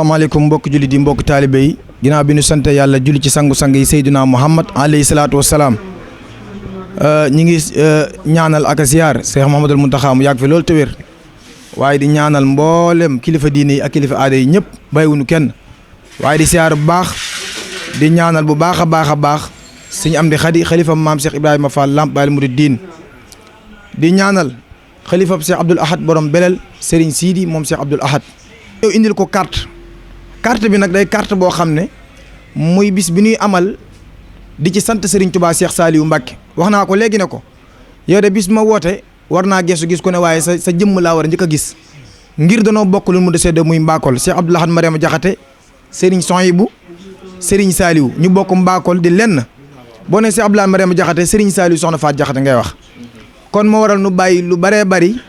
asalaamaaleykum mbokki jullit yi mbokki taalibe yi ginnaaw bi ñu sant yàlla julli ci sangu-sang yi Seydina Muhammad alayhi salaatu wasalaam ñi ngi ñaanal ak a ziyaar Cheikh Mouhamadoul Mountakha mu yàgg fi loolu te wér waaye di ñaanal mboolem kilifa diine yi ak kilifa aada yi ñëpp bàyyiwuñu kenn waaye di ziyaar bu baax di ñaanal bu baax a baax sëñ Amdi Xadi xalifa maam Cheikh Ibrahima Fall Lamp Baal Mouridine di ñaanal xalifa Cheikh Abdoul Ahad borom belel Serigne Sidi moom Cheikh Abdoul Ahad yow indil ko carte bi nag day carte boo xam ne muy bis bi ñuy amal di ci sant Serigne Touba Cheikh Saliou Mbacké wax naa ko léegi ne ko yow de bis ma woote war naa geesu gis ko ne waaye sa jëmm laa war a njëkk a gis ngir danoo bokk lu mu desee de muy Mbakol Cheikh Abdoul Ahad Mariama Jaxate Serigne Sohibou Serigne Saliou ñu bokk Mbakol di lenn boo ne Cheikh Abdoul Ahad Mariama Jaxate Serigne Saliou soxna Faat Jaxate ngay wax kon moo waral nu bàyyi lu baree bari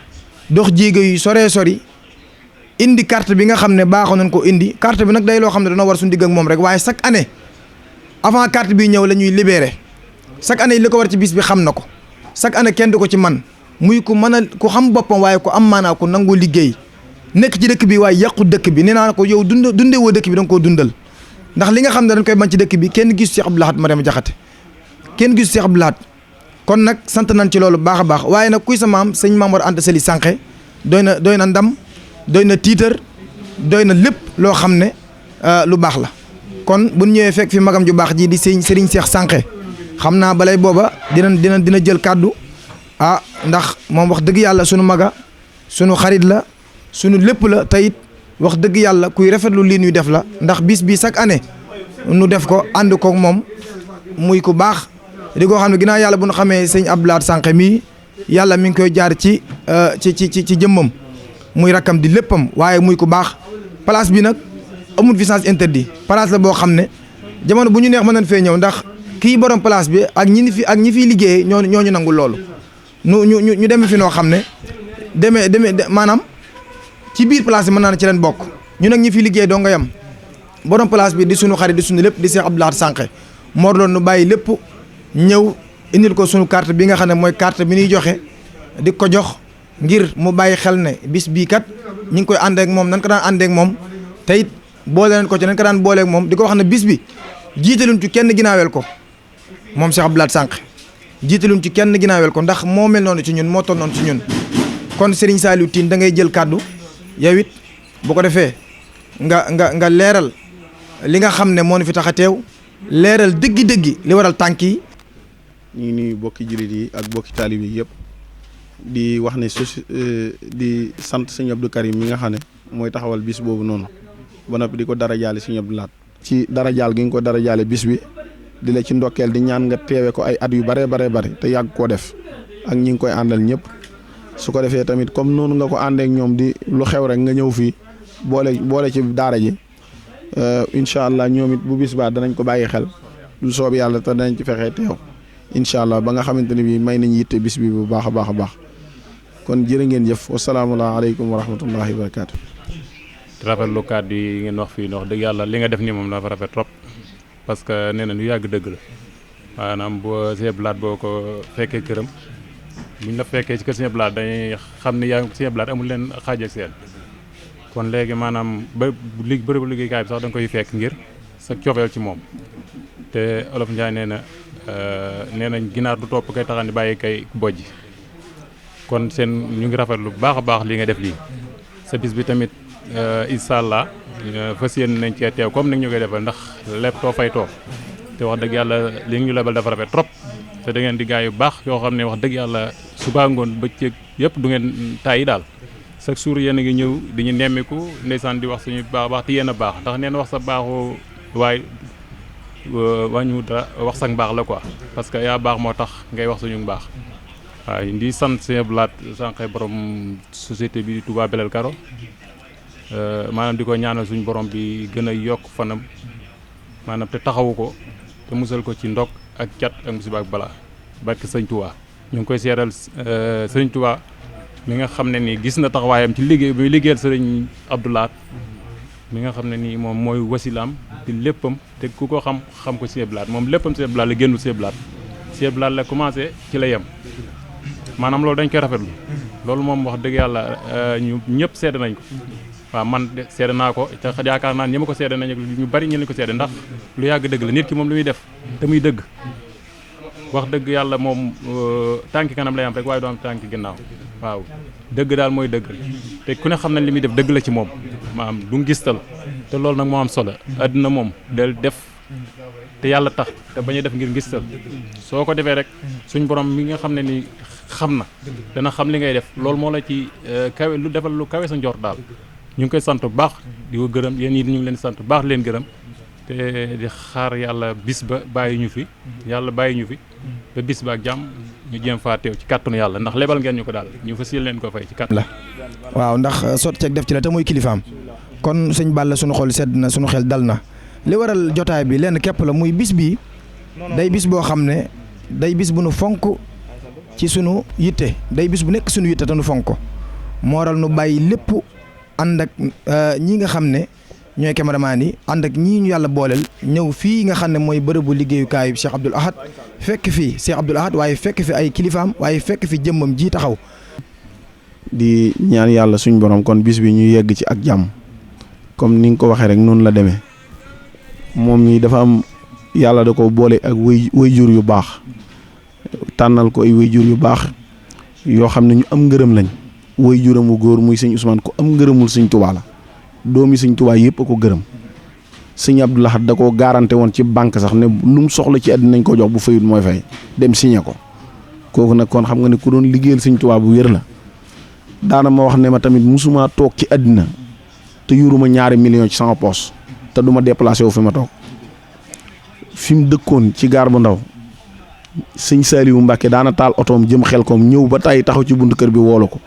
dox jéego yu soree sori indi carte bi nga xam ne baaxoon nañ ko indi carte bi nag day loo xam ne dana war suñu digg ak moom rek waaye chaque année avant carte bi ñëw la ñuy libéré chaque année li ko war ci bis bi xam na ko chaque année kenn du ko ci man muy ku mën a ku xam boppam waaye ku am maanaa ku nangu liggéey nekk ci dëkk bi waaye yàqu dëkk bi nee naa ko yow dunde woo dëkk bi da nga koo dundal ndax li nga xam ne dañ koy bañ ci dëkk bi kenn gis Cheikh Abdoul Ahad Mariama Jaxate kenn gis Cheikh Abdoul Ahad kon nag sant nañ ci loolu baax a baax waaye nag kuy sa maam sëñ Mamour Anta Sali Sànqe doy na ndam doy na tiitar doy na lépp loo xam ne lu baax la kon bu ñëwee fekk fi magam ju baax ji di Serigne Cheikh Sànqe xam naa balay booba dina jël kàddu ndax moom wax dëgg yàlla sunu maga sunu xarit la sunu lépp la teyit wax dëgg yàlla kuy rafetlu lii ñuy def la ndax bis bi chaque année nu def ko ànd koog moom muy ku baax di ko xam ne ginnaaw yàlla bu ñu xamee sëñ Abdoul Ahad Sànqe mii yàlla mi ngi koy jaar ci jëmmam muy rakkam di léppam waaye muy ku baax place bi nag amul fi sens interdit place la boo xam ne jamono bu ñu neex mën nañ fee ñëw ndax kii borom place bi ak ñi fiy liggéeyee ñooñu nangu loolu ñu demee fi noo xam ne demee maanaam ci biir place bi mën naa ne ci leen bokk ñu nag ñi fiy liggéey doo nga yem borom place bi di sunu xarit di sunu lépp di Cheikh Abdoul Ahad Sànqe moo doon nu bàyyi lépp ñëw indil ko sunu carte bi nga xam ne mooy carte bi ñuy joxe di ko jox ngir mu bàyyi xel ne bis bii kat ñi ngi koy àndeek moom nan ko daan àndeek moom te it boole leen ko ci nan ko daan booleek moom di ko wax ne bis bi jiitaluñ ci kenn ginnaaweel ko moom Cheikh Abdoul Ahad Sànqe jiitaluñ ci kenn ginnaaweel ko ndax moo mel noonu ci ñun moo toll noonu ci ñun kon Serigne Saliou Tine da ngay jël kàddu yow it bu ko defee nga leeral li nga xam ne moo nu fi tax a teew leeral dëggi li waral tànk yi. ñu ngi nuyu bokki jullit yi ak bokki taalib yi yëpp di wax ne di sant sëñ Abdou Karim mi nga xam ne mooy taxawal bis boobu noonu ba noppi di ko dara jaale sëñ Abdou Lahad ci dara jaal gi nga ko dara jaale bis bi di la ci ndokkeel di ñaan nga teewe ko ay at yu bare te yàgg koo def ak ñi ngi koy àndal ñëpp su ko defee tamit comme noonu nga ko àndeek ñoom di lu xew rek nga ñëw fii boole ci daara ji incha allah ñoom it bu bis baa danañ ko bàyyi xel lu soob yàlla te danañ ci fexee teew incha allah ba nga xamante ne bii may nañ yitte bis bi bu baax a baax kon jërë ngeen jëf wasalaamaaleykum wa rahmatullahi wa barakaatu. rafetlu kàddu yi ngeen wax fii wax dëgg yàlla li nga def nii moom dafa rafet trop parce que nee na lu yàgg dëgg la maanaam boo Sëñ Abdoul Ahad boo ko fekkee këram buñ la fekkee ci kër Sëñ Abdoul Ahad dañuy xam ne yaa Sëñ Abdoul Ahad amul leen xaaj ak seen kon léegi maanaam bërëbu liggéeykaay bi sax da nga koy fekk ngir sa cofeel ci moom te Olof Njaay nee nañ ginaar du topp kay taxani bàyyi kay bojji kon ñu ngi rafetlu bu baax a baax li nga def lii sa bis bi tamit incha allah fas yéene nañ cee teew comme ni ñu koy defal ndax lépp too fay too te wax dëgg yàlla li ñu lebal dafa rafet trop te da ngeen di gaay yu baax yoo xam ne wax dëgg yàlla suba ngoon bëccëg yëpp du ngeen tàyyi daal chaque jour yéen a ngi ñëw di ñu nemmiku ndeysaan di wax suñu baax te yéen a baax ndax neen wax sa baaxu waaye wàññu dara wax sa mbaax la quoi parce que yaa baax moo tax ngay wax suñu mbaax waaw di sant Sëñ Abdoul Ahad Sànqe borom société bi Touba Belel Karo maanaam di ko ñaanal suñu borom bi gën a yokk fanam maanaam te taxawu ko te musal ko ci ndog ak cat ak musiba ak balaa barke Sëñ Touba ñu ngi koy seeral Sëñ Touba mi nga xam ne nii gis na taxawaayam ci liggéey bi liggéeyal Sëriñ Abdoul Ahad mi nga xam ne nii moom mooy wasilaam di léppam te ku ko xam ko Sëñ Abdoul Ahad moom léppam Sëñ Abdoul Ahad la génnul Sëñ Abdoul Ahad Sëñ Abdoul Ahad la commencé ci la yem maanaam loolu dañ koy rafetlu loolu moom wax dëgg yàlla ñu ñëpp seede nañ ko waaw man de seede naa ko te yaakaar naa ñi ma ko seede nañu ñu bari ñu leen ko seede ndax lu yàgg dëgg la nit ki moom lu muy def te muy dëgg wax dëgg yàlla moom tànki kanam lay am rek waaye du am tànki ginnaaw waaw dëgg daal mooy dëgg te ku ne xam nañ li muy def dëgg la ci moom maanaam du ngistal te loolu nag moo am solo àddina moom del def te yàlla tax te bañ a def ngir ngistal soo ko defee rek suñ borom mi nga xam ne ni xam na dana xam li ngay def loolu moo la ci kawe lu defal lu kawe sa njort daal ñu ngi koy sant bu baax di ko gërëm yéen ñi ñu ngi leen sant bu baax leen gërëm te di xaar yàlla bis ba bàyyi ñu fi yàlla bàyyi ñu fi ba bis ba ak jàmm ñu jéem faa teew ci kàttanu yàlla ndax lebal ngeen ñu ko daal ñu fas yéene leen ko fay ci kàttan la waaw ndax sotti ceeg def ci la te muy kilifaam kon sëñ Balla sunu xol sedd na sunu xel dal na li waral jotaay bi lenn képp la muy bis bi day bis boo xam ne day bis bu nu fonk ci sunu yitte day bis bu nekk sunu yitte te nu fonk ko moo waral nu bàyyi lépp ànd ak ñi nga xam ne ñooy cameraman yi ànd ak ñii ñu yàlla booleel ñëw fii nga xam ne mooy bërëbu liggéeyukaayu Cheikh Abdoul Ahad fekk fi Cheikh Abdoul Ahad waaye fekk fi ay kilifaam waaye fekk fi jëmmam ji taxaw. di ñaan yàlla suñ borom kon bis bi ñu yegg ci ak jàmm comme ni nga ko waxee rek noonu la demee moom ñi dafa am yàlla da ko boole ak way jur yu baax tànnal ko ay way jur yu baax yoo xam ne ñu am ngërëm lañ way juram wu góor muy sëñ Ousmane ko am ngërëmul sëñ Tuubaa la doomi sëñ Tuubaa yëpp a ko gërëm sëñ Abdoul Ahad da koo garanté woon ci banque sax ne lu mu soxla ci àddina nañ ko jox bu fayut mooy fay dem signé ko kooku nag kon xam nga ne ku doon liggéeyal sëñ Tuubaa bu wér la daana ma wax ne ma tamit musuma toog ci àddina te yuruma ñaari million ci sama poos te du ma déplacé wu fi ma toog fi mu dëkkoon ci gaar bu ndaw sëñ Saliou Mbacke daana taal otoom jëm Xelkom ñëw ba tey taxaw ci buntu kër bi woolu ko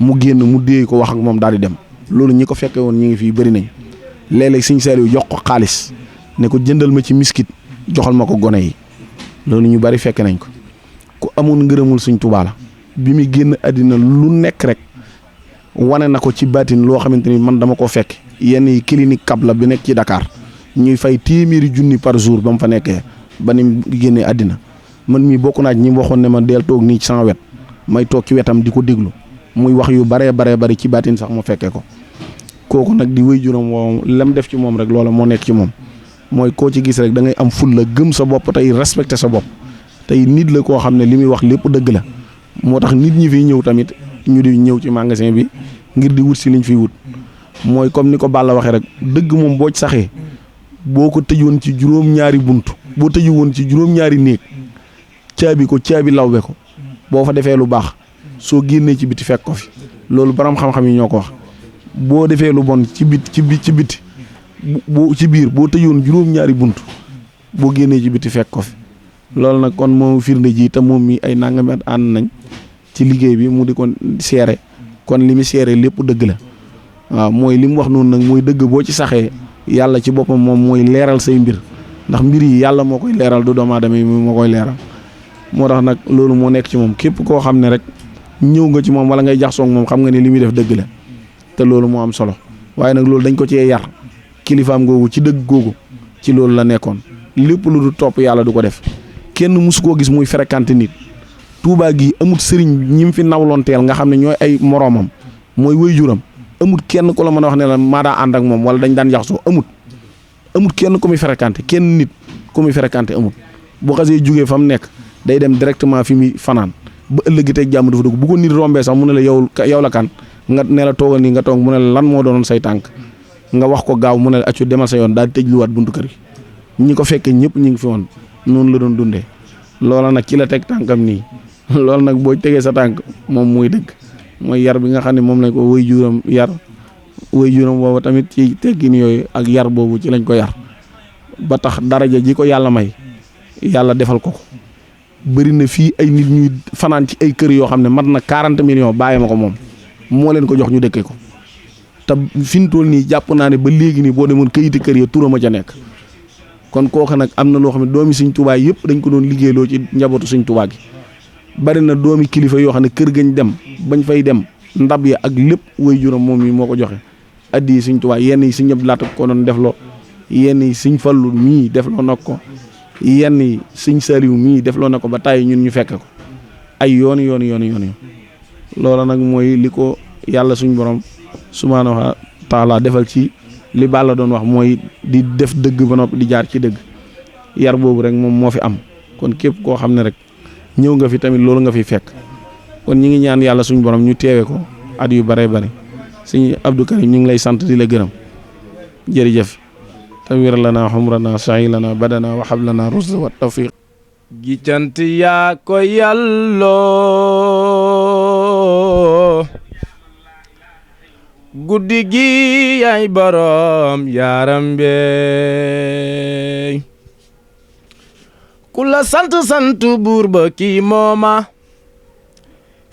mu génn mu déey ko wax ak moom daal di dem loolu ñi ko fekke woon ñi ngi fii bëri nañ léeg-léeg sëñ Saliou jox ko xaalis ne ko jëndal ma ci miskit joxal ma ko gone yi loolu ñu bari fekke nañ ko ku amoon ngërëmul sëñ Tuubaa la bi muy génn àddina lu nekk rek wane na ko ci baatin loo xamante ni man dama ko fekk yenn yi clinique kab la bi nekk ci Dakar ñuy fay téeméeri junni par jour ba mu fa nekkee ba ni mu génnee àddina man mii bokk naa ñi waxoon ne ma deel toog nii ci sama wet may toog ci wetam di ko déglu muy wax yu baree bari ci baatin sax ma fekkee ko kooku nag di wéy juróom woo lam def ci moom rek loola moo nekk ci moom mooy koo ci gis rek da ngay am ful la gëm sa bopp tey respecté sa bopp tey nit la koo xam ne li muy wax lépp dëgg la moo tax nit ñi fiy ñëw tamit ñu di ñëw ci magasin bi ngir di wut si liñ fiy wut mooy comme ni ko Balla waxee rek dëgg moom boo ci saxee boo ko tëjoon ci juróom-ñaari bunt boo tëju woon ci juróom-ñaari néeg caabi lawbe ko boo fa defee lu baax soo génnee ci biti fekk ko fi loolu borom xam-xam yi ñoo ko wax boo defee lu bon ci biti boo ci biir boo tëjoon juróom-ñaari bunt boo génnee ci biti fekk ko fi loolu nag kon moo firnde ji te moom mi ay nangami at ànd nañ ci liggéey bi mu di ko seere kon li mu seere lépp dëgg la waaw mooy li mu wax noonu nag mooy dëgg boo ci saxee yàlla ci boppam moom mooy leeral say mbir ndax mbir yi yàlla moo koy leeral du doomu aadama yi moo koy leeral moo tax nag loolu moo nekk ci moom képp koo xam ne rek ñëw nga ci moom wala ngay jaxasoo ak moom xam nga ne li muy def dëgg la te loolu moo am solo waaye nag loolu dañ ko cee yar kilifaam googu ci dëgg googu ci loolu la nekkoon lépp lu du topp yàlla du ko def kenn musu koo gis muy fréquenté nit Touba gi amut sëriñ ñi mu fi nawloonteel nga xam ne ñooy ay moroomam mooy waajuram amut kenn ku la mën a wax ne la maa daa ànd ak moom wala dañ daan jaxasoo amut kenn ku muy fréquenté kenn nit ku muy fréquenté amut bu xasee jugee fa mu nekk day dem directement fi muy fanaan ba ëllëgi teg jàmm dafa dugg bu ko nit rombee sax mu ne la yow la kan nga ne la toogal nii nga toog mu ne la lan moo doonoon say tànk nga wax ko gaaw mu ne la accu demal sa yoon daal di tëj luwaat buntu kër yi ñi ko fekkee ñëpp ñi ngi fi woon noonu la doon dundee loola nag ci la teg tànkam nii loolu nag boo tegee sa tànk moom muy dëgg mooy yar bi nga xam ne moom lañ ko way juram yar way juram boobu tamit ci teggin yooyu ak yar boobu ci lañ ko yar ba tax daraja ji ko yàlla may yàlla defal ko bëri na fii ay nit ñuy fanaan ci ay kër yoo xam ne mat na 40 millions bàyyi ma ko moom moo leen ko jox ñu dëkkee ko te fi mu toll nii jàpp naa ne ba léegi nii boo demoon kayiti kër ya turama ca nekk kon kooku nag am na loo xam ne doomi Sëñ Tuubaa yëpp dañ ko doon liggéeyloo ci njabootu Sëñ Tuubaa gi bari na doomi kilifa yoo xam ne kër gañ dem bañ fay dem ndab ya ak lépp way juram moom yi moo ko joxe addi yi Sëñ Tuubaa yenn yi Sëñ Abdu Lahat ko doon defloo yenn yi Sëñ Fallu mii defloo na ko yenn yi Sëñ Saliou mii defloo na ko ba tàyyi ñun ñu fekke ko ay yooni loola nag mooy li ko yàlla suñ borom subhaanahu wa taala defal ci li Balla doon wax mooy di def dëgg ba noppi di jaar ci dëgg yar boobu rek moom moo fi am kon képp koo xam ne rek ñëw nga fi tamit loolu nga fi fekk kon ñi ngi ñaan yàlla suñu borom ñu teewe ko at yu bare bare sëñ Abdou Karim ñu ngi lay sant di la gërëm jërëjëf tawir lana xumrana sahi lana badana waxab lana rusda wa tawfiq gi cant yaa ko yàlloo guddi gi yaay borom yaaram beey ku la sant buur ba kii mooma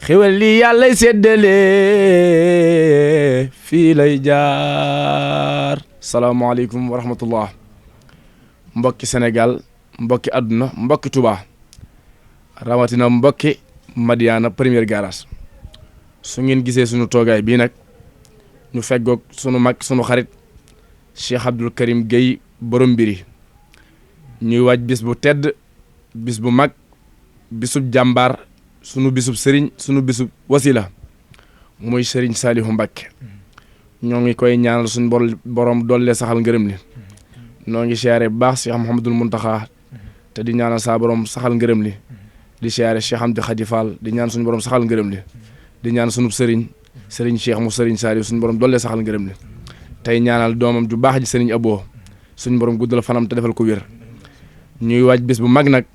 xewal li yàllay séddale fii lay jaar. salaamaaleykum wa rahmatullah mbokki Sénégal mbokki àdduna mbokki Touba rawatina mbokki Madiyana premier garage su ngeen gisee sunu toogaay bii nag ñu feggoog sunu mag sunu xarit Cheikh Abdou Karim Gueye borom mbiri ñuy waaj bis bu tedd bis bu mag bisub jàmbaar sunu bisub sëriñ sunu bisub wasila muy sëriñ Saliou Mbacké ñoo ngi koy ñaanal suñu borom doole saxal ngërëm li noo ngi siyaare bu baax Cheikh Mouhamadul Mountakha te di ñaanal saa borom saxal ngërëm li di siyaare Cheikh Amdi Khady Fall di ñaan suñu borom saxal ngërëm li di ñaan sunub sëriñ Cheikh mu sëriñ Saliou suñu borom doole saxal ngërëm li tey ñaanal doomam ju baax ji sëriñ Abo suñu borom guddal fanam te defal ko wér ñuy waaj bis bu mag nag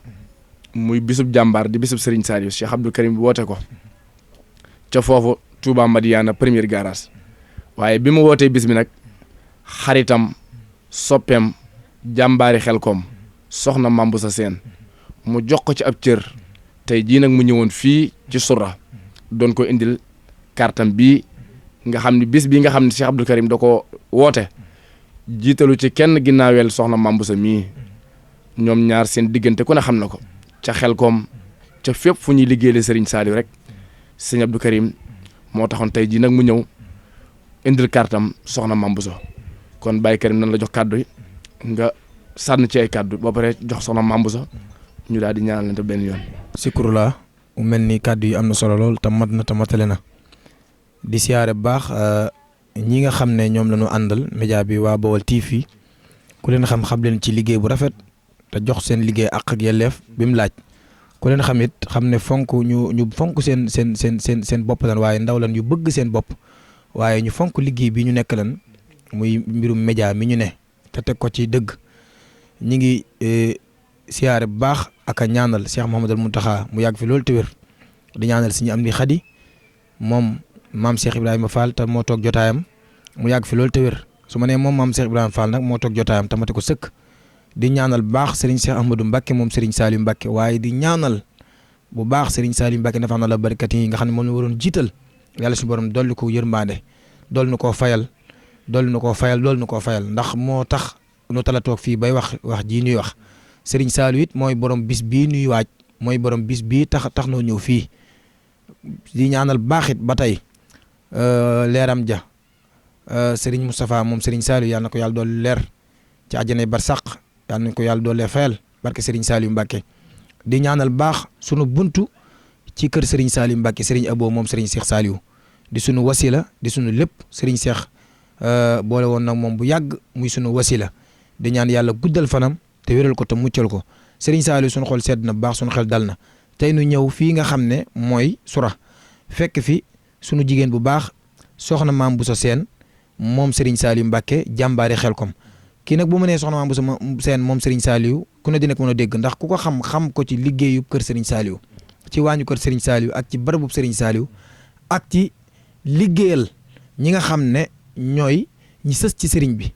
muy bisub jàmbaar di bisub sëriñ Saliou Cheikh Abdou Karim woote ko ca foofu Touba Madiyana premier garage waaye bi mu wootee bis bi nag xaritam soppeem jàmbaari Xelkom soxna Mambu sa seen mu jox ko ci ab cër tey jii nag mu ñëwoon fii ci Soura doon ko indil kartam bii nga xam ne bis bii nga xam ne Cheikh Abdou Karim da ko woote jiitalu ci kenn ginnaaweel soxna Mambu sa mii ñoom ñaar seen diggante ku ne xam na ko ca Xelkom ca fépp fu ñuy liggéeyal Serigne Saliou rek sëñ Abdou Karim moo taxoon tey jii nag mu ñëw indil kartam soxna Mambu sa kon Baye Karim nan la jox kàddu yi nga sànn ci ay kàddu ba pare jox soxna Mambu sa ñu daal di ñaanalante benn yoon. Sikurulaa mu mel ni kàddu yi am na solo lool te mat na te matale na di siyaare bu baax ñi nga xam ne ñoom la ñu àndal média bi waa Baol TV ku leen xam leen ci liggéey bu rafet te jox seen liggéey àq ak yelleef bi mu laaj ku leen xam it xam ne fonk ñu fonk seen bopp lan waaye ndaw lan yu bëgg seen bopp waaye ñu fonk liggéey bi ñu nekk lan muy mbirum média mi ñu ne te teg ko ci dëgg ñi ngi siyaare bu baax ak a ñaanal Cheikh Mouhamadul Mountakha mu yàgg fi loolu te wér di ñaanal suñu am di xadi moom maam Cheikh Ibrahima Fall te moo toog jotaayam mu yàgg fi loolu te wér su ma nee moom maam Cheikh Ibrahima Fall nag moo toog jotaayam te mate ko sëkk di ñaanal bu baax Serigne Cheikh Ahmadou Mbacké moom Serigne Saliou Mbacké waaye di ñaanal bu baax Serigne Saliou Mbacké dafa na la barkat yi nga xam ne moom la waroon jiital yàlla suñu borom dolli ko yërmande dolli na koo fayal ndax moo tax nu tala toog fii bay wax jii nuy wax Serigne Saliou it mooy borom bis bii nuy waaj mooy borom bis bii tax noo ñëw fii di ñaanal baaxit ba tey leeram ja Serigne Moustapha moom Serigne Saliou yàlla na ko yàlla dool leer ci àjjana barsàq yàlla na ko yàlla doole fayal barke Serigne Saliou Mbacké di ñaanal baax sunu buntu ci kër Serigne Saliou Mbacké Serigne Abo moom Serigne Cheikh Saliou di sunu wasila di sunu lépp Serigne Cheikh boole woon nag moom bu yàgg muy sunu wasila di ñaan yàlla guddal fanam te wéral ko te muccal ko Serigne Saliou sunu xol sedd na bu baax sunu xel dal na tey nu ñëw fii nga xam ne mooy Soura fekk fi sunu jigéen bu baax soxna Maam Bousso Sène moom Serigne Saliou Mbacké jàmbaari Xelkom kii nag bu ma nee soxna Maam Bousso Sène moom Serigne Saliou ku ne dina ko mën a dégg ndax ku ko xam ko ci liggéeyub kër Serigne Saliou ci waañu kër Serigne Saliou ak ci barabub Serigne Saliou ak ci liggéeyal ñi nga xam ne ñooy ñi sës ci Serigne bi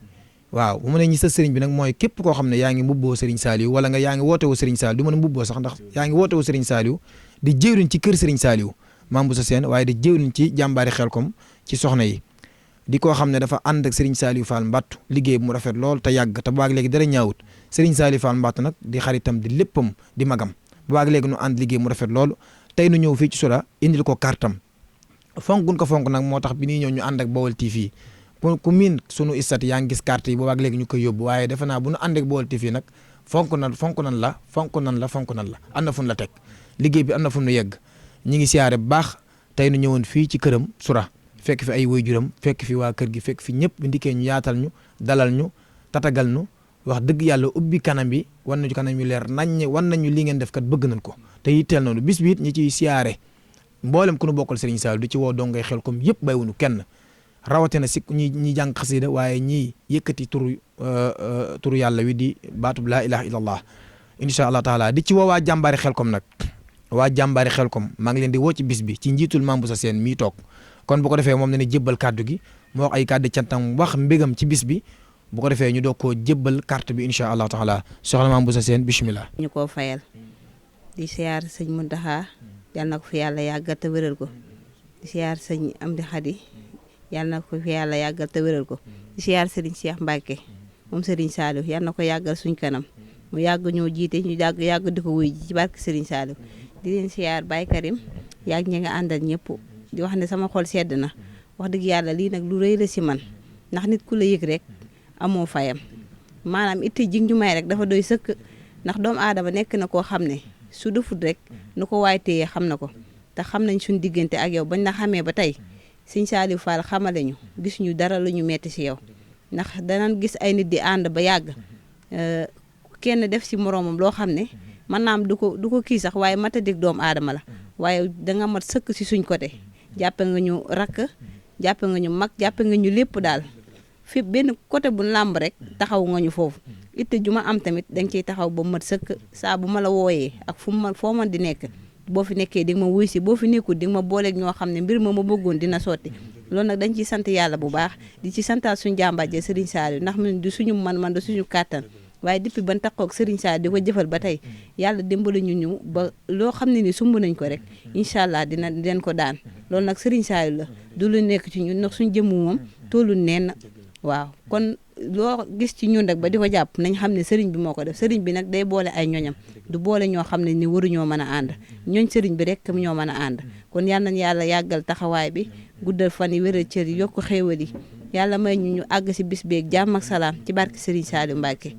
waaw bu ma nee ñi sës Serigne bi nag mooy képp koo xam ne yaa ngi mbubboo Serigne Saliou wala nga yaa ngi woote woo Serigne Saliou du mën a mbubboo sax ndax yaa ngi woote woo Serigne Saliou di jëwriñ ci kër Serigne Saliou Maam Bousso Sène waaye di jëwriñ ci jàmbaari Xelkom ci soxna yi di koo xam ne dafa ànd ak Serigne Saliou Fall Mbattu liggéey bu mu rafet lool te yàgg te baag léegi dara ñaawut Serigne Saliou Fall Mbattu nag di xaritam di léppam di magam baag léegi nu ànd liggéey mu rafet loolu tey nu ñëw fii ci Soura indil ko kartam fonkuñ ko fonk nag moo tax bi ñuy ñëw ñu ànd ak Baol TV ku miin sunu istat yaa ngi gis carte yi boobaag léegi ñu koy yóbbu waaye defe naa bu nu ànd ak Baol TV nag fonk nan la am na fu nu la teg liggéey bi am na fu nu yegg ñi ngi siyaare bu baax tey nu ñëwoon fii ci këram Soura fekk fi ay waajuram fekk fi waa kër gi fekk fi ñëpp bi ndikkee ñu yaatal ñu dalal ñu tatagal ñu wax dëgg yàlla ubbi kanam bi wan nañu kanam yu leer nañ wan nañu li ngeen def kat bëgg nañ ko te yitteel noonu bis bi it ñi ciy siyaare mboolem ku nu bokkal Serigne Saliou du ci woo dongay Xelkom yëpp bàyyiwuñu kenn rawatina si ñi jàng xasida waaye ñii yëkkati turu yàlla wi di baatub laa ilaha illallah incha allah taala di ci woo waa jàmbaari Xelkom nag waa jàmbaari Xelkom maa ngi leen di woo ci bis bi ci njiitul Mame Bousso Sène mii toog kon bu ko defee moom ne ni jébbal kàddu gi moo wax ay kàddu cantam wax mbégam ci bis bi bu ko defee ñu doog koo jébbal carte bi incha allah taala soxna Mame Bousso Sène bismillah ñu koo fayal di siyaar sëñ Muntaxa yal na ko fi yàlla yàggal te wéral ko di siyaar sëñ Amdi Xadi yal na ko fi yàlla yàggal te wéral ko di siyaar sëriñ Cheikh Mbacke moom sëriñ Saliou yal na ko yàggal suñ kanam mu yàgg ñoo jiite ñu yàgg di ko wuy ci barke sëriñ Saliou di leen siyaar Baye Karim yàgg ñi nga àndal ñëpp di wax ne sama xol sedd na wax dëgg yàlla lii nag lu rëy la si man ndax nit ku la yëg rek amoo fayam maanaam itte ji ñu may rek dafa doy sëkk ndax doomu aadama nekk na koo xam ne su defut rek nu ko waay téye xam na ko te xam nañ suñ diggante ak yow bañ la xamee ba tey sëñ Saliou Fall xamale ñu gis ñu dara lu ñu metti si yow ndax danañ gis ay nit di ànd ba yàgg kenn def si moroomam loo xam ne mën naam du ko kii sax waaye matadik doomu aadama la waaye danga mat sëkk si suñ côté jàppe nga ñu rakk jàppe nga ñu mag jàppe nga ñu lépp daal fi benn côté bu làmb rek taxaw nga ñu foofu itte ju ma am tamit danga ciy taxaw ba mat sëkk saa bu ma la wooyee ak foo man di nekk boo fi nekkee di nga ma wuy si boo fi nekkul di nga ma booleeg ñoo xam ne mbir ma bëggoon dina sotti loolu nag dañ ciy sant yàlla bu baax di ci santaat suñu jàmbaajee Serigne Saliou ndax man du suñu man du suñu kàttan waaye depuis ban takkoog Serigne Saliou di ko jëfal ba tey yàlla dimbali ñu ba loo xam ne ni sumb nañ ko rek incha allah den ko daan loolu nag Serigne Saliou la du lu nekk ci ñun ndax suñu jëmmu moom toolu neen waaw kon loo gis ci ñun rek ba di ko jàpp nañ xam ne sëriñ bi moo ko def sëriñ bi nag day boole ay ñoñam du boole ñoo xam ne ni waruñoo mën a ànd ñooñ sëriñ bi rek ñoo mën a ànd kon yal nañ yàlla yàggal taxawaay bi guddal fan yi wéral cër yi yokk xéewal yi yàlla may ñu àgg si bis beeg jàmm ak salaam ci barke Serigne Saliou Mbacke.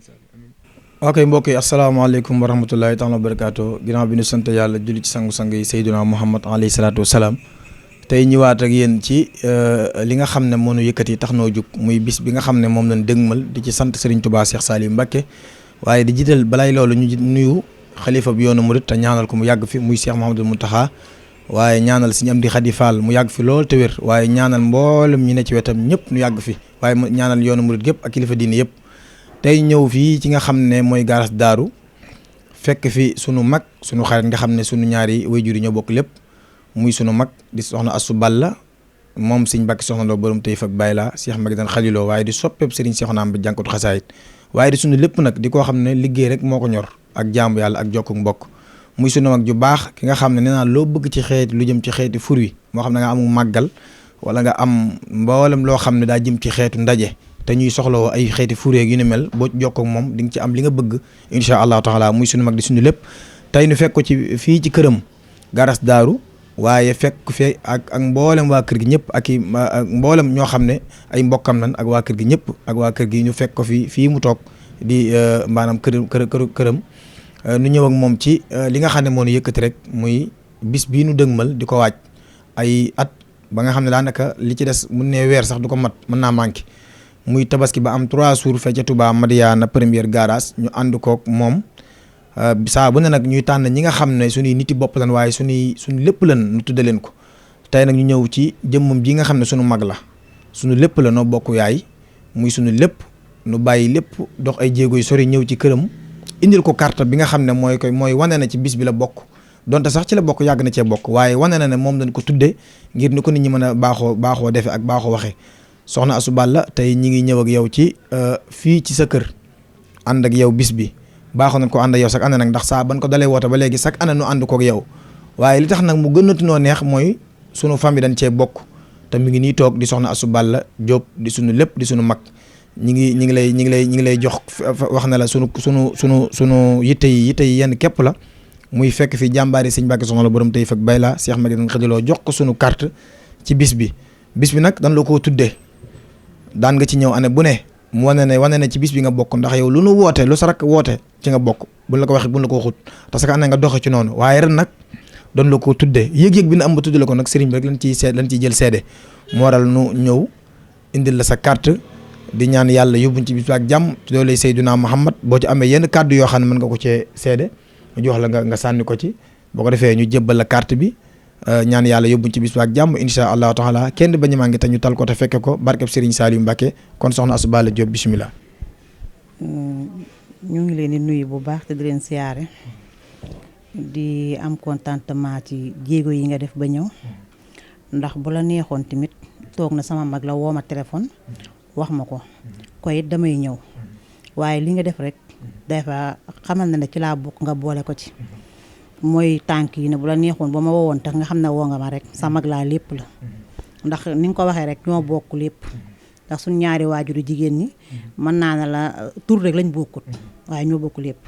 ok mbokk yi asalaamaaleykum wa rahmatullahi taala wa barakaatu ginnaaw bi ñu sant yàlla julli ci sangu-sang yi Seydina Muhammad alayhi salaatu wasalaam tey ñëwaat ak yéen ci li nga xam ne moo ñu yëkkati tax noo jug muy bis bi nga xam ne moom lañ dëgmal di ci sant Serigne Touba Cheikh Saliou Mbacke waaye di jiital balay loolu ñu nuyu xalifa bi yoonu murit te ñaanal ko mu yàgg fi muy Cheikh Mouhamadul Mountakha waaye ñaanal Serigne Amdi Khady Fall mu yàgg fi lool te wér waaye ñaanal mboolem ñi ne ci wetam ñëpp ñu yàgg fi waaye ñaanal yoonu murit yëpp ak kilifa diine yëpp tey ñëw fii ci nga xam ne mooy garas daaru fekk fi sunu mag sunu xarit nga xam ne sunu ñaari waajur yi ñoo bokk lépp muy sunu mag di soxna Astou Balla moom Serigne Mbacke soxna loo borom tey fak bàyyi la Cheikh Maguette Khaliloo waaye di soppeeb Serigne Cheikhouna ba jànkatu xasaayit waaye di sunu lépp nag di koo xam ne liggéey rek moo ko ñor ak jaamu yàlla ak jokku mbokk muy sunu mag ju baax ki nga xam ne nee naa loo bëgg ci xeeti lu jëm ci xeeti fur wi moo xam ne nga amul màggal wala nga am mboolem loo xam ne daa jëm ci xeetu ndaje te ñuy soxlawoo ay xeeti fureeg yu ni mel boo jokkoo ak moom di nga ci am li nga bëgg incha allahu taala muy sunu mag di sunu lépp tey nu fekk ko ci fii ci këram garas daaru waaye fekk fi ak mboolem waa kër gi ñëpp ak mboolem ñoo xam ne ay mbokkam nan ak waa kër gi ñëpp ak waa kër gi ñu fekk ko fii mu toog di maanaam këram nu ñëw ak moom ci li nga xam ne moo ñu yëkkati rek muy bis bii nu dëgmal di ko waaj ay at ba nga xam ne daanaka li ci des mun ne weer sax du ko mat mën naa manqué muy tabaski ba am 3 jours fee ca Touba Madiana première garage ñu ànd kook moom saa bu ne nag ñuy tànn ñi nga xam ne suñuy niti bopp lan waaye suñu lépp lan nu tudde leen ko tey nag ñu ñëw ci jëmmam ji nga xam ne suñu mag la suñu lépp la noo bokk yaay muy suñu lépp nu bàyyi lépp dox ay jéego yu sori ñëw ci këram indil ko carte bi nga xam ne mooy wane na ci bis bi la bokk donte sax ci la bokk yàgg na cee bokk waaye wane na ne moom dañ ko tudde ngir ni ko nit ñi mën a baaxoo defe ak baaxoo waxee soxna Astou Balla tey ñi ngi ñëw ak yow ci fii ci sa kër ànd ak yow bis bi baaxoo nañ ko ànd ak yow sax ànd nag ndax saa ban ko dalee woote ba léegi sax ànd nu ànd kook yow waaye li tax nag mu gënatu noo neex mooy sunu famille dañ cee bokk te mi ngi nii toog di soxna Astou Balla Diop di sunu lépp di sunu mag ñi ngi lay jox wax na la sunu yitte yi yenn képp la muy fekk fi jàmbaari Serigne Mbacke soxna la borom tey fekk bay la Cheikh Maguette Khaliloo jox ko sunu carte ci bis bi nag dañ la koo tuddee daan nga ci ñëw année bu ne mu wane ne ci bis bi nga bokk ndax yow lu nu woote lu sa rakk woote ci nga bokk buñ la ko waxee buñ la ko waxut parce que année nga doxe ci noonu waaye ren nag doon la ko tuddee yëg-yëg bi na am ba tuddee la ko nag Serigne bi rek lañ ciy jël seede moo waral nu ñëw indil la sa carte di ñaan yàlla yóbbuñ ci bis bi ak jàmm ci doole Seydina Muhammad boo ci amee yenn kàddu yoo xam ne mën nga ko cee seede mu jox la nga sànni ko ci boo ko defee ñu jébbal la carte bi ñaan yàlla yóbbuñ ci bis bi ak jàmm insha allahu taala kenn bañu maa ngi te ñu tal ko te fekke ko barkeb Serigne Saliou Mbacké kon soxna Astou Balla Diop bismillah. ñu ngi leen di nuyu bu baax te di leen siyaare di am contentement ci jéego yi nga def ba ñëw ndax bu la neexoon tamit toog na sama mag la woo ma téléphone wax ma ko koy it damay ñëw waaye li nga def rek dafa xamal na ne ci laa bokk nga boole ko ci mooy tànk yi ne bu la neexoon ba ma woowoon tax nga xam ne woo nga ma rek sa mag laa lépp la ndax ni nga ko waxee rek ñoo bokk lépp ndax suñ ñaari waajuru jigéen ñi mën naa ne la tur rek lañ bokkut waaye ñoo bokk lépp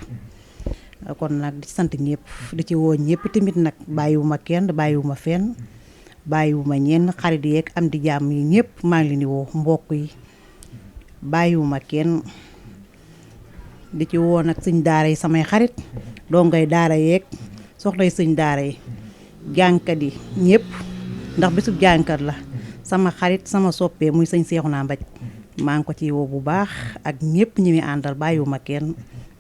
kon nag di sant ñëpp di ci woo ñëpp tamit nag bàyyiwuma kenn bàyyiwuma fenn bàyyiwuma ñenn xarit yeeg am di jàmm yi ñëpp maa ngi leen di woo mbokk yi bàyyiwuma kenn di ci woo nag sëñ daara yi samay xarit dongay daara yeeg soxnay sëñ daara yi jànkat yi ñëpp ndax bisub jànkat la sama xarit sama soppee muy sëñ Seexuna Mbaj maa ngi ko ci woo bu baax ak ñëpp ñi muy àndal bàyyiwuma kenn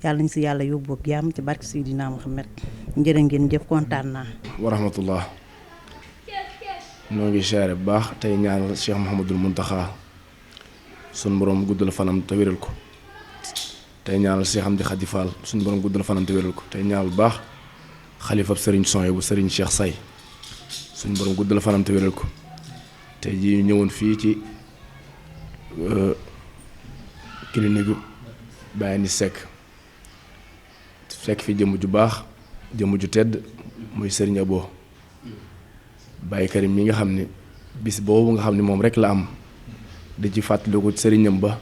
yàlla nañ si yàlla yóbbu ak jàmm ci barke Seydina Muhammad njërë ngeen jëf kontaan naa. wa rahmatullah noo ngi siyaare bu baax tey ñaanal Cheikh Mouhamadul Mountakha sun borom guddal fanam te wéral ko tey ñaanal Cheikh Amdi Khady Fall sun borom guddal fanam te wéral ko tey ñaanal bu baax xalifab Serigne Soye bu Serigne Cheikh Say sun borom guddal fanam te wéral ko tey jii ñëwoon fii ci clinique Baye Anis Seck fekk fi jëmm ju baax jëmm ju tedd muy Serigne Abo Baye Karim mi nga xam ne bis boobu nga xam ne moom rek la am di ci fàttaliku sëriñam ba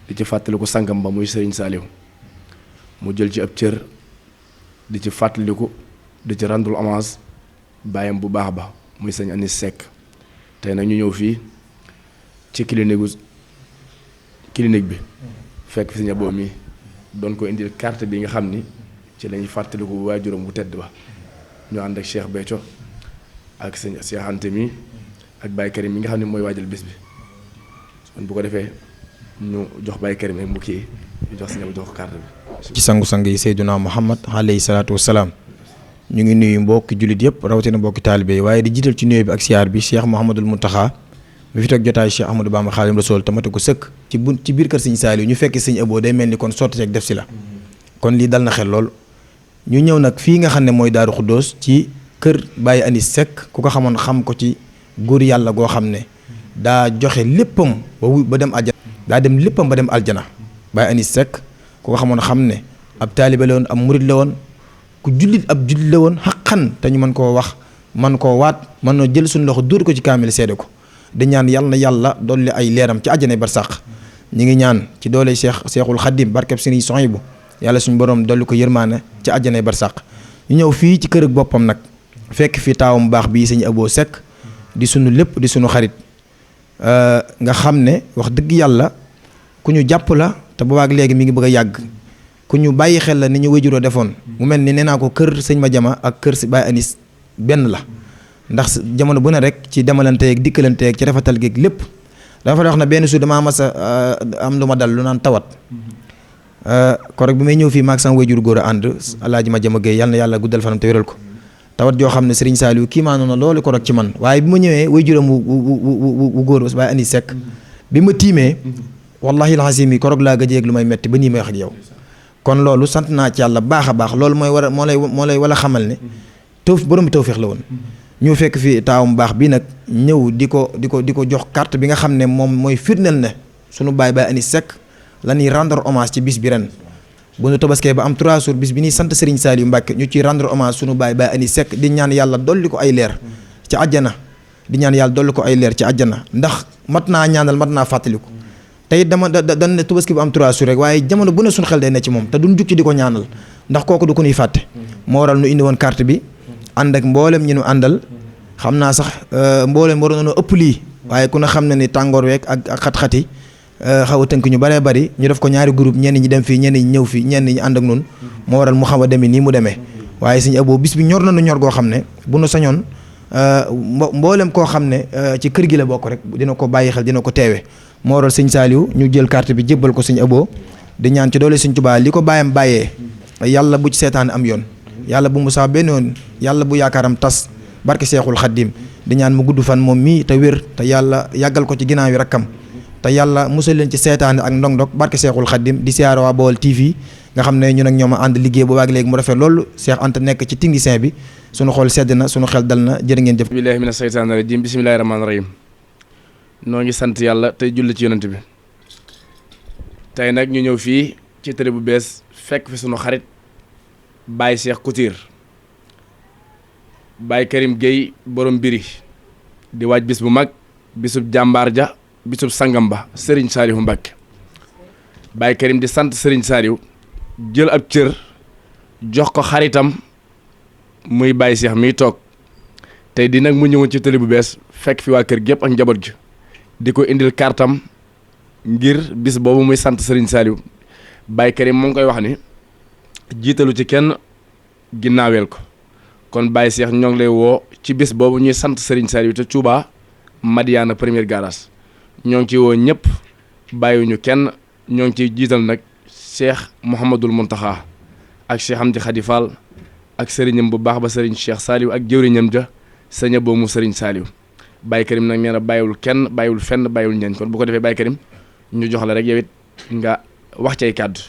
di ci fàttaliku sangam ba muy Serigne Saliou mu jël ci ab cër di ci fàttaliku di ci rendre hommage baayam bu baax ba muy sëñ Anis Seck tey nag ñu ñëw fii ci clinique bi fekk fi sëñ Abo mi doon ko indil carte bi nga xam ni ci lañuy fàttaliku waajuram bu tedd ba ñu ànd ak Cheikh Béthio ak sëñ Cheikh Anta mi ak Baye Karim mi nga xam ne mooy waajal bis bi kon bu ko defee ñu jox Baye Karim rek mu kii ñu jox sëñ Abo jox ko carte bi. ci sangu-sang yi Seydina Muhammad alayhi salaatu wasalaam ñu ngi nuyu mbokki jullit yëpp rawatina mbokki taalibe yi waaye di jiital ci nuyoo bi ak siyaar bi Cheikh Mouhamadul Mountakha mi fi toog jotaay Cheikh Ahmadou Bamba Xaadimu Rasuul tamate ko sëkk ci biir kër sëñ Saliou ñu fekk sëñ Abo day mel ni kon sotti ceeg def si la kon lii dal na xel lool ñu ñëw nag fii nga xam ne mooy Daaru Xuddoos ci kër Baye Anis Seck ku ko xamoon xam ko ci góor yàlla goo xam ne daa joxe léppam ba dem aljana daa dem léppam ba dem aljana Baye Anis Seck ku ko xamoon xam ne ab taalibe la woon ab murid la woon ku jullit ab jullit la woon xaqan te ñu mën koo wax man koo waat mën noo jël suñu loxo dóor ko ci kaamil seede ko di ñaan yàlla na yàlla dolli ay leeram ci àjjana barsàq ñi ngi ñaan ci doole Seexul Xaddim barkeb Sëriñ Sohaybu yàlla suñu borom dolli ko yërmaane ci àjjana barsàq ñu ñëw fii ci kër ak boppam nag fekk fi taawam baax bii sëñ Abo Seck di sunu lépp di sunu xarit nga xam ne wax dëgg yàlla ku ñu jàpp la te boobaak léegi mi ngi bëgg a yàgg ku ñu bàyyi xel la ni ñu wéjuroo defoon mu mel ni nee naa ko kër sëñ Madiama ak kër si Baye Anis benn la ndax jamono bu ne rek ci demalanteeg dikkalanteeg ci rafetal geeg lépp dafa wax na benn suur damaa mas a am lu ma dal lu naan tawat korog bi may ñëw fii maag sama wéjur góor a ànd Alaaji Madiama Gueye yàlla na yàlla guddal fanam te wéral ko tawat joo xam ne Serigne Saliou kii maa noonu loolu korog ci man waaye bi ma ñëwee wéjuram wu góor Baye Anis Seck bi ma tiimee wallahi alazim yi korog laa gëjeeg lu may metti ba nii may wax ak yow kon loolu sant naa ci yàlla baax a baax loolu mooy war a moo lay wala xamal ne borom bi tawfeex la woon ñu fekk fii taawam baax bi nag ñëw di ko jox carte bi nga xam ne moom mooy firndeel ne sunu Baye Anis Seck la ñuy rendre hommage ci bis bi ren bu ñu tabaskee ba am 3 jours bis bi ñuy sant Serigne Saliou Mbacke ñu ciy rendre hommage sunu Baye Anis Seck di ñaan yàlla dolli ko ay leer ci àjjana di ñaan yàlla dolli ko ay leer ci àjjana ndax mat naa ñaanal mat naa fàttaliku tey dama dañ ne tabaski bu am 3 jours rek waaye jamono bu ne suñu xel day ne ci moom te duñ jug ci di ko ñaanal ndax kooku du ko ñuy fàtte moo waral nu indi woon carte bi ànd ak mboolem ñi nu àndal xam naa sax mboolem waroon nañoo ëpp lii waaye ku ne xam na ni tàngoor week ak xat-xati xaw a tënk ñu bëree bëri ñu def ko ñaari groupe ñenn ñi dem fii ñenn ñi ñëw fii ñenn ñi ànd ak nun moo waral mu xaw a demee nii mu demee waaye sëñ Abo bis bi ñor nañu ñor goo xam ne bu nu sañoon mboolem koo xam ne ci kër gi la bokk rek dina ko bàyyi xel dina ko teewe moo waral sëñ Saliou ñu jël carte bi jébbal ko sëñ Abo di ñaan ci doole sëñ Tuubaa li ko bàyyam bàyyee yàlla bu ci seetaan am yoon yàlla bu mu sax benn yoon yàlla bu yaakaaram tas barke Seexul Xaddim di ñaan mu gudd fan moom mii te wér te yàlla yàggal ko ci ginnaaw yi rakkam te yàlla musal leen ci seetaan ak ndong-ndong barke Seexul Xaddim di siyaare waa Baol TV nga xam ne ñun ak ñoom a ànd liggéey boobaag léegi mu rafet loolu Cheikh Anta nekk ci technicien bi sunu xol sedd na sunu xel dal na jërë ngeen jëf. billahi mina seytaani rajim bismillahi rahmaani rahim noo ngi sant yàlla tey julli ci yonent bi tey nag ñu ñëw fii ci télé bu bees fekk fi sunu xarit Baye Cheikh Couture Baye Karim Gueye borom biri di waaj bis bu mag bisub jàmbaar ja bisub sangam ba Serigne Saliou Mbacké Baye Karim di sant Serigne Saliou jël ab cër jox ko xaritam muy Baye Cheikh miy toog tey di nag mu ñëwoon ci télé bu bees fekk fi waa kër gépp ak njaboot gi di ko indil kartam ngir bis boobu muy sant Serigne Saliou Baye Karim mu ngi koy wax ni jiitalu ci kenn ginnaaweel ko kon Baye Cheikh ñoo ngi lay woo ci bis boobu ñuy sant Serigne Saliou te Touba Madiana première garage ñoo ngi ciy woo ñëpp bàyyiwuñu kenn ñoo ngi ciy jiital nag Cheikh Mouhamadul Mountakha ak Cheikh Amdi Khady Fall ak sëriñam bu baax ba Serigne Cheikh Saliou ak jëwriñam ja sëñ Abo mu Serigne Saliou Baye Karim nag nee na bàyyiwul kenn bàyyiwul fenn bàyyiwul ñeñ kon bu ko defee Baye Karim ñu jox la rek yow it nga wax cay kàddu.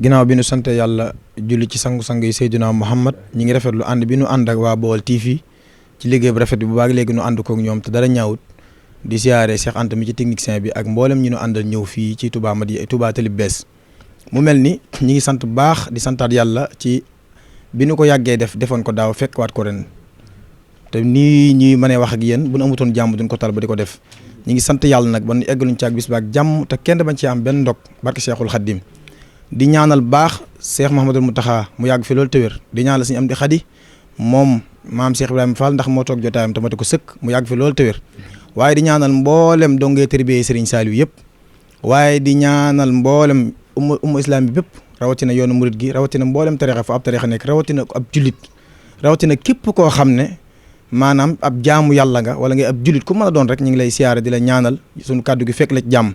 ginnaaw bi nu sant yàlla julli ci sangu-sang yi Seydina Muhammad ñi ngi rafetlu ànd bi nu ànd ak waa Baol TV ci liggéey bu rafet bi bu baax léegi nu ànd kook ñoom te dara ñaawut di siyaare Cheikh Anta mi ci technicien bi ak mboolem ñi nu àndal ñëw fii ci Touba Madi Touba Télé bees mu mel ni ñi ngi sant bu baax di santaat yàlla ci bi nu ko yàggee defoon ko daaw fekkwaat ko ren te nii ñuy mënee wax ak yéen bu nu amutoon jàmm duñ ko tal ba di ko def ñi ngi sant yàlla nag ba nu eggaluñ ci ak bis ba ak jàmm te kenn bañ ci am benn ndog barke Cheikhul Khadim di ñaanal baax Cheikh Mouhamadul Mountakha mu yàgg fi loolu te wér di ñaanal suñu am di xadi moom maam Cheikh Ibrahima Fall ndax moo toog jotaayam tamati ko sëkk mu yàgg fi loolu te wér waaye di ñaanal mboolem dongee tarbiyee Serigne Saliou yëpp waaye di ñaanal mboolem umma islam bi bépp rawatina yoonu murid gi rawatina mboolem tarixa fa ab tarixa nekk rawatina ab jullit rawatina képp koo xam ne maanaam ab jaamu yàlla nga wala ngay ab jullit ku mën a doon rek ñu ngi lay siyaare di la ñaanal suñu kàddu gi fekk la ci jàmm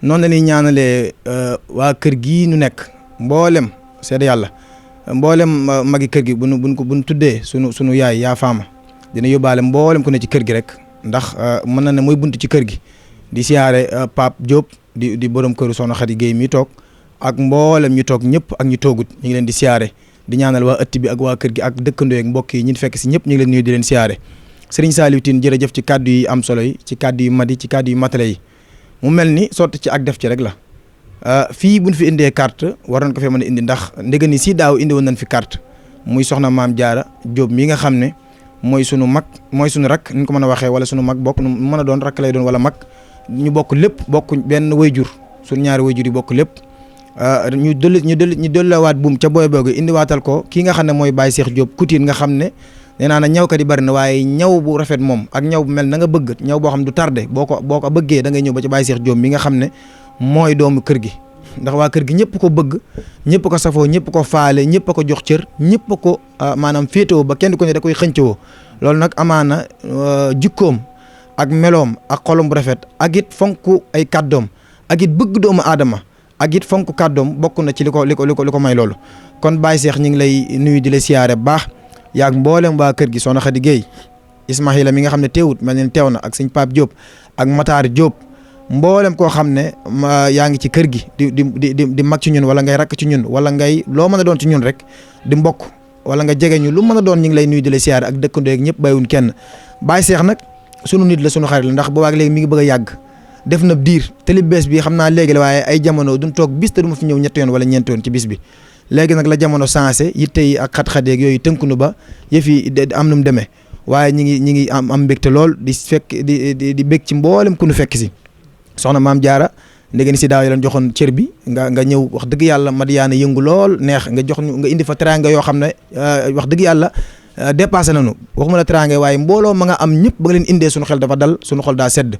noonu la ñuy ñaanalee waa kër gii nu nekk mboolem seede yàlla mboolem magi kër gi buñ tuddee sunu yaay yaa faama dina yóbbaale mboolem ku ne ci kër gi rek ndax mën na ne mooy bunt ci kër gi di siyaare Pape Diop di borom këru Soxna Khady Gueye mi toog ak mboolem ñu toog ñëpp ak ñu toogut ñu ngi leen di siyaare di ñaanal waa ëtt bi ak waa kër gi ak dëkkandoo ak mbokk yi ñi fekk si ñëpp ñu ngi leen nuyu di leen siyaare Serigne Saliou Tine jërëjëf ci kàddu yi am solo yi ci kàddu yu madi ci kàddu yu matale yi mu mel ni sotti ci ak def ci rek la fii buñ fi indee carte war nañ ko fee mën a indi ndax ndege ni si daaw indi woon nañ fi carte muy soxna Maam Jaara Jóob mi nga xam ne mooy sunu mag mooy sunu rak ni ñu ko mën a waxee wala sunu mag bokk nu mën a doon rakk lay doon wala mag ñu bokk lépp bokk benn wayjur sunu ñaari wayjur yi bokk lépp ñu dolliwaat buum ca booy boogu indiwaatal ko kii nga xam ne mooy Baye Cheikh Diop Couture nga xam ne nee naa na ñawkat yi bari na waaye ñaw bu rafet moom ak ñaw bu mel na nga bëgg ñaw boo xam du tardé boo ko bëggee da ngay ñëw ba ci Baye Cheikh Diop mi nga xam ne mooy doomu kër gi ndax waa kër gi ñëpp ko bëgg ñëpp ko safoo ñëpp ko faale ñëpp ko jox cër ñëpp ko maanaam féetewoo ba kenn ku ne da koy xëncewoo loolu nag amaana jikkoom ak meloom ak xolom bu rafet ak it fonk ay kàddoom ak it bëgg doomu aadama ak it fonk kàddoom bokk na ci li ko may loolu kon Baye Cheikh ñu ngi lay nuyu di la siyaare baax yaag mboolem waa kër gi Soxna Khady Gueye Ismaïla mi nga xam ne teewut mel ne teew na ak sëñ Pape Diop ak Matar Diop mboolem koo xam ne yaa ngi ci kër gi di mag ci ñun wala ngay rakk ci ñun wala ngay loo mën a doon ci ñun rek di mbokk wala nga jege ñu lu mën a doon ñu ngi lay nuyu di la siyaare ak dëkkandoo ak ñëpp bàyyiwuñ kenn Baye Cheikh nag sunu nit la sunu xarit la ndax boobaag léegi mi ngi bëgg a yàgg def na diir te li bees bi xam naa léegi la waaye ay jamono duñ toog bis te du ma fi ñëw ñetti yoon wala ñeenti yoon ci bis bi léegi nag la jamono sensé yitte yi ak xat-xateeg yooyu tënkunu ba yëf yi am nu mu demee waaye ñi ngi am mbégte lool di fekk di bég ci mboolem ku nu fekk si soxna Maam Jaara ndege ni si daaw yi leen joxoon cër bi nga ñëw wax dëgg yàlla Madiyaana yëngu lool neex nga jox ñu nga indi fa teraanga yoo xam ne wax dëgg yàlla dépassé nañu waxuma la teraanga waaye mbooloo ma nga am ñëpp ba nga leen indee suñu xel dafa dal suñu xol daa sedd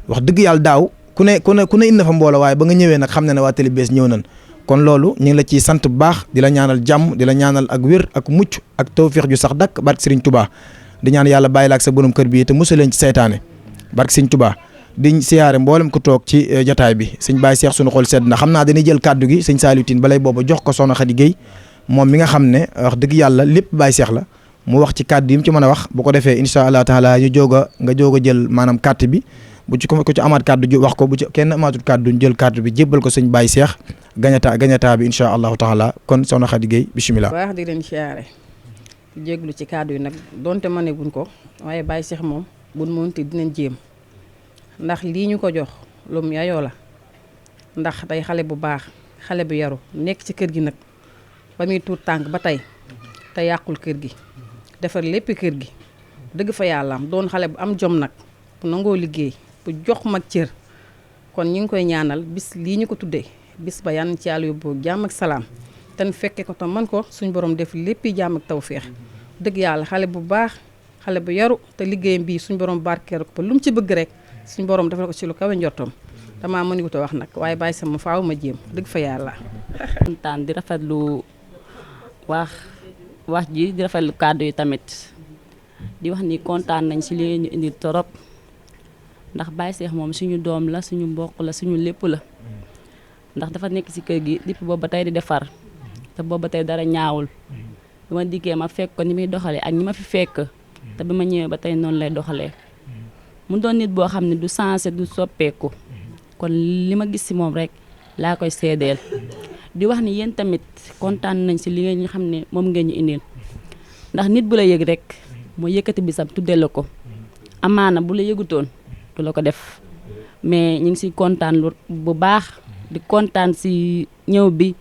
wax dëgg yàlla daaw ku ne indi na fa mbooloo waaye ba nga ñëwee nag xam ne waa Télé Bees ñëw nañ kon loolu ñu ngi la ciy sant bu baax di la ñaanal jàmm di la ñaanal ak wér ak mucc ak tawféex ju sax dakk barke Serigne Touba di ñaan yàlla bàyyi la ak sa borom kër bi te musal leen ci seytaane barke sëñ Tuubaa di siyaare mboolem ko toog ci jataay bi sëñ Baye Cheikh sunu xol sedd na xam naa dañuy jël kàddu gi sëñ Saliou Tine balay booba jox ko soxna Khady Guèye moom mi nga xam ne wax dëgg yàlla lépp Baye Cheikh la mu wax ci kàddu yi mu ci mën a wax bu ko defee incha allah taala ñu nga joog a jël maanaam carte bi bu ci ko ci amaat kàddu wax ko bu ci kenn amaatul kàddu ñu jël carte bi jébbal ko sëñ Baye Cheikh gañataa bi incha allahu taala kon soxna Khady Guèye bisimilah. baax di leen siyaare di jéglu ci kàddu yi nag donte mëne buñ ko waaye Baye Cheikh moom buñ mënti dinañ jéem ndax lii ñu ko jox lu mu yayoo la ndax day xale bu baax xale bu yaru nekk ci kër gi nag ba muy tuut tànk ba tey te yàqul kër gi defar lépp kër gi dëgg fa yàlla am doon xale bu am jom nag bu nangoo liggéey bu jox mag cër kon ñu ngi koy ñaanal bis lii ñu ko tuddee bis ba yan ci yàlla yóbbu jàmm ak salaam te nu fekke ko tam man ko suñ borom def lépp jàmm ak tawféex dëgg yàlla xale bu baax xale bu yaru te liggéeyam bii suñ borom barkeer ko ba lu mu ci bëgg rek suñ borom defal ko ci lu kawe njortoom damaa mënu ko wax nag waaye bàyyi sama faaw ma jéem dëgg fa yàlla. kontaan di rafetlu wax ji di rafetlu kàddu yi tamit di wax ni kontaan nañ ci li ñu indi torop ndax Baye Cheikh moom suñu doom la suñu mbokk la suñu lépp la ndax dafa nekk ci kër gi depuis boobu ba tey di defar te boobu ba tey dara ñaawul bi ma dikkee ma fekk ko ni muy doxalee ak ñi ma fi fekk te bi ma ñëwee ba tey noonu lay doxalee mu doon nit boo xam ne du changé du soppeeku kon li ma gis ci moom rek laa koy seedeel di wax ni yéen tamit kontaan nañ ci li ngeen ñu xam ne moom ngeen ñu indil ndax nit bu la yëg rek moo yëkkati bisam tuddee la ko amaana bu la yëgutoon du la ko def mais ñu ngi ci kontaan lu bu baax di kontaan ci ñëw bi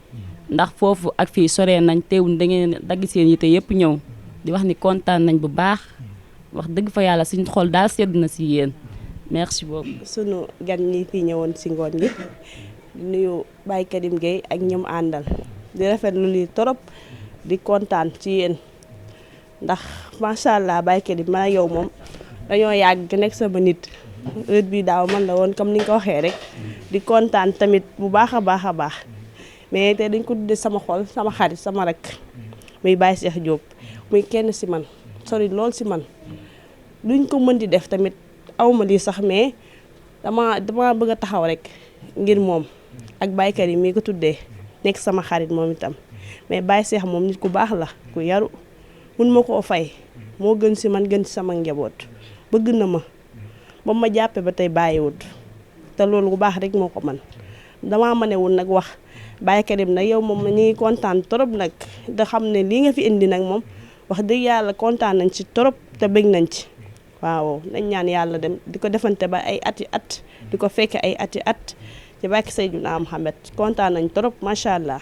ndax foofu ak fii soree nañ teewul da ngeen dagg seen yite yëpp ñëw di wax ni kontaan nañ bu baax wax dëgg fa yàlla suñu xol daal sedd na ci yéen merci beaucoup. sunu gan ñi fi ñëwoon ci ngoon gi di nuyu Baye Karim Guèye ak ñoom àndal di rafetlu lii torop di kontaan ci yéen ndax macha allah Baye Karim man ak yow moom dañoo yàgg nekk sama nit heure bii daaw man la woon comme ni nga ko waxee rek di kontaan tamit bu baax a baax a baax mais te dañ ko tuddee sama xol sama xarit sama rek muy Baye Cheikh Diop muy kenn ci man sori lool ci man luñ ko mën di def tamit awma lii sax mais dama bëgg a taxaw rek ngir moom ak Baye Karim mii ko tuddee nekk sama xarit moom itam mais Baye Cheikh moom nit ku baax la ku yaru mun ma koo fay moo gën ci man gën ci sama njaboot bëgg na ma ba ma jàppee ba tey bàyyiwut te loolu bu baax rek moo ko man damaa mënewul nag wax Baye Karim nag yow moom ñu ngi kontaan trop nag da xam ne lii nga fi indi nag moom wax dëgg yàlla kontaan nañ ci trop te bëgg nañ ci waaw nañ ñaan yàlla dem di ko defante ba ay ati at di ko fekke ay ati at ci bàkki Seydina Muhammad kontaan nañ trop macha allah.